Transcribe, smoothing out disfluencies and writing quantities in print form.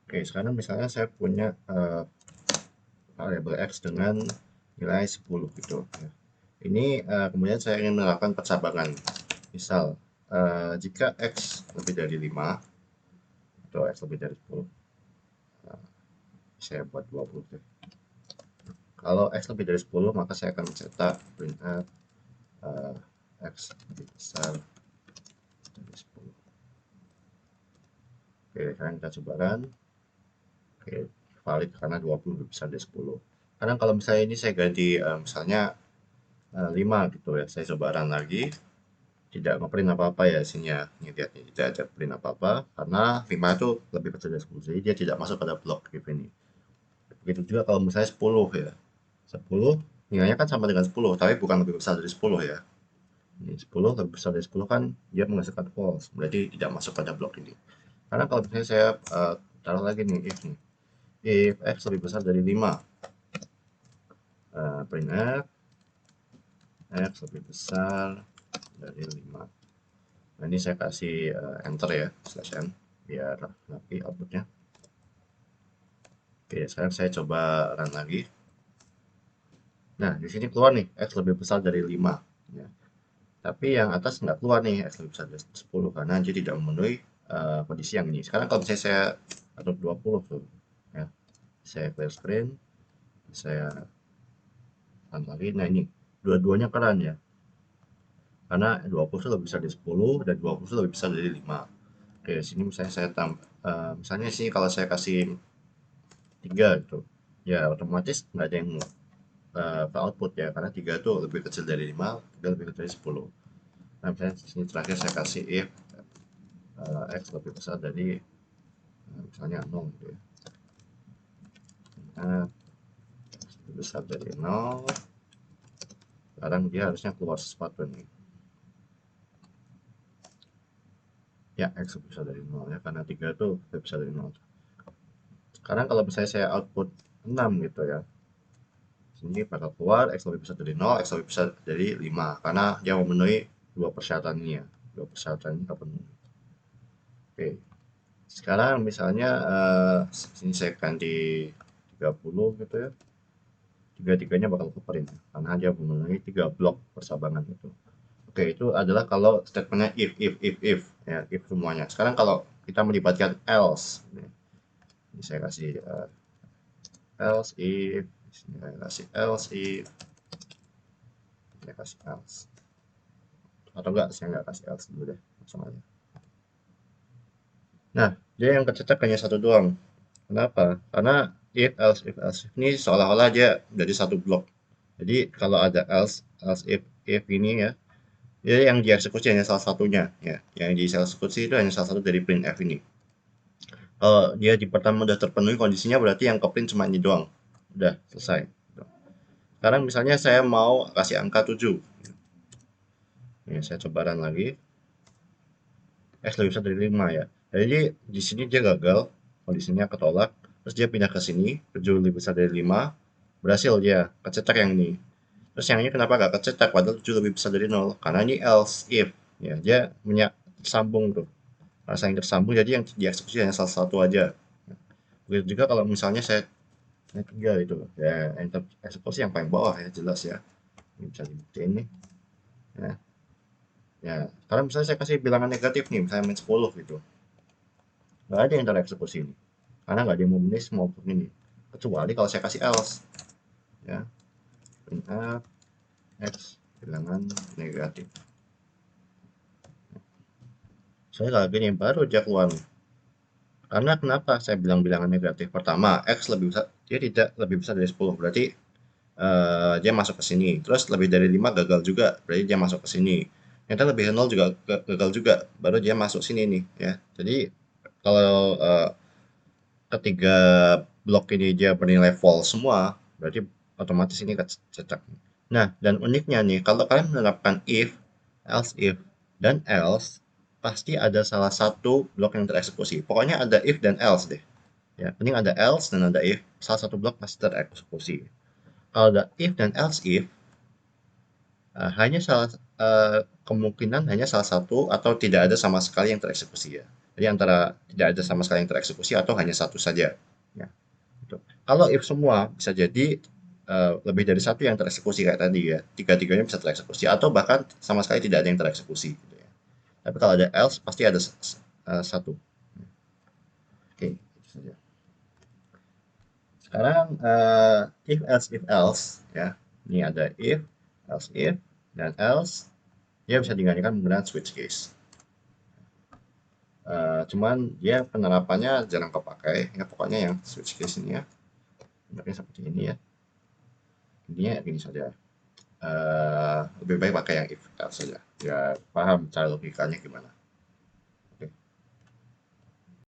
Oke, sekarang misalnya saya punya variabel x dengan nilai 10 gitu ya. Ini kemudian saya ingin menerapkan percabangan. Misal jika x lebih dari 5 atau x lebih dari 10, saya buat 20 deh. Kalau x lebih dari 10, maka saya akan mencetak printf x lebih besar dari 10. Oke, sekarang kita coba run. Oke, valid karena 20 lebih besar dari 10. Kadang kalau misalnya ini saya ganti misalnya 5 gitu ya, saya coba run lagi, tidak ngeprint apa-apa ya isinya. Ini lihat nih, tidak ada print apa-apa karena 5 itu lebih kecil dari 10, jadi dia tidak masuk pada blok if ini. Begitu juga kalau misalnya 10 ya. 10 nilainya kan sama dengan 10, tapi bukan lebih besar dari 10 ya. Ini 10 lebih besar dari 10 kan dia menghasilkan false, berarti tidak masuk pada blok ini. Karena kalau misalnya saya taruh lagi nih if nih. If x lebih besar dari 5, printf x lebih besar dari 5. Nah, ini saya kasih enter ya, slash n, biar rapi outputnya. Oke, sekarang saya coba run lagi. Nah, di sini keluar nih, x lebih besar dari 5. Ya. Tapi yang atas nggak keluar nih, x lebih besar dari 10, karena dia tidak memenuhi kondisi yang ini. Sekarang kalau misalnya saya atur 20 tuh, ya, saya clear screen, saya run lagi. Nah ini, dua-duanya keren ya. Karena 20 itu lebih besar dari 10 dan 20 itu lebih besar dari 5. Oke, sini misalnya saya tambah, misalnya sini kalau saya kasih 3 gitu, ya otomatis nggak ada yang ke output ya, karena 3 itu lebih kecil dari 5, 3 lebih kecil dari 10. Nah, misalnya sini terakhir saya kasih if x lebih besar dari misalnya 0 gitu ya. Nah, x lebih besar dari 0, sekarang dia harusnya keluar sesuatu nih. Ya, x lebih besar dari 0 ya, karena 3 itu lebih besar dari 0. Sekarang kalau misalnya saya output 6 gitu ya, sini bakal keluar x lebih besar dari 0, x lebih besar dari 5, karena dia memenuhi dua persyaratan ini ya, dua persyaratan ini terpenuhi. Oke, sekarang misalnya sini saya ganti 30 gitu ya, tiga-tiganya bakal keprint karena dia memenuhi 3 blok persabangan itu. Oke, itu adalah kalau statementnya if ya, if semuanya. Sekarang kalau kita melibatkan else, ini saya kasih else if, saya kasih else if, saya kasih else, atau enggak, saya nggak kasih else dulu deh, langsung aja. Nah, dia yang kecetak hanya satu doang. Kenapa? Karena if else if ini seolah-olah dia dari satu blok. Jadi kalau ada else if ini ya, dia yang dieksekusi hanya salah satunya ya. Yang dieksekusi itu hanya salah satu dari printf ini. Kalau dia di pertama udah terpenuhi kondisinya, berarti yang ke print cuma ini doang. Udah selesai. Sekarang misalnya saya mau kasih angka 7. Ini saya coba run lagi. X lebih besar dari 5 ya. Jadi di sini dia gagal, kondisinya ketolak. Terus dia pindah ke sini, 7 lebih besar dari 5. Berhasil dia, kecetak yang ini. Terus yang ini kenapa gak kecetak padahal 7 lebih besar dari 0? Karena ini else if. Ya, dia sambung tuh. Rasa yang tersambung, jadi yang dieksekusi hanya salah satu aja. Begitu juga kalau misalnya saya tiga itu, ya yang tereksekusi yang paling bawah ya, jelas ya. Ini bisa dibuktiin nih. Ya, ya. Karena misalnya saya kasih bilangan negatif nih, misalnya min 10 gitu. Nggak ada yang tereksekusi ini. Karena nggak ada yang memenuhi semua output ini. Kecuali kalau saya kasih else. Ya, printf x bilangan negatif. Saya kayak gini, baru dia keluar. Karena kenapa saya bilang bilangan negatif? Pertama, x lebih besar, dia tidak lebih besar dari 10, berarti dia masuk ke sini. Terus lebih dari 5 gagal juga, berarti dia masuk ke sini. Ternyata lebih dari 0 juga gagal juga, baru dia masuk sini nih ya. Jadi kalau ketiga blok ini dia bernilai false semua, berarti otomatis ini kecetak. Nah, dan uniknya nih, kalau kalian menerapkan if, else if, dan else, pasti ada salah satu blok yang tereksekusi. Pokoknya ada if dan else deh. Ya, penting ada else dan ada if, salah satu blok pasti tereksekusi. Kalau ada if dan else if, hanya kemungkinan hanya salah satu atau tidak ada sama sekali yang tereksekusi ya. Jadi antara tidak ada sama sekali yang tereksekusi atau hanya satu saja. Ya, gitu. Kalau if semua bisa jadi lebih dari satu yang tereksekusi kayak tadi ya. Tiga-tiganya bisa tereksekusi atau bahkan sama sekali tidak ada yang tereksekusi. Gitu ya. Tapi kalau ada else pasti ada satu. Oke, itu saja. Sekarang if else ya. Ini ada if, dan else. Dia bisa digantikan menggunakan switch case. Cuman dia penerapannya jarang kepakai ya, pokoknya yang switch case ini ya bentuknya seperti ini ya, intinya ini saja. Lebih baik pakai yang if else saja ya, paham cara logikanya gimana.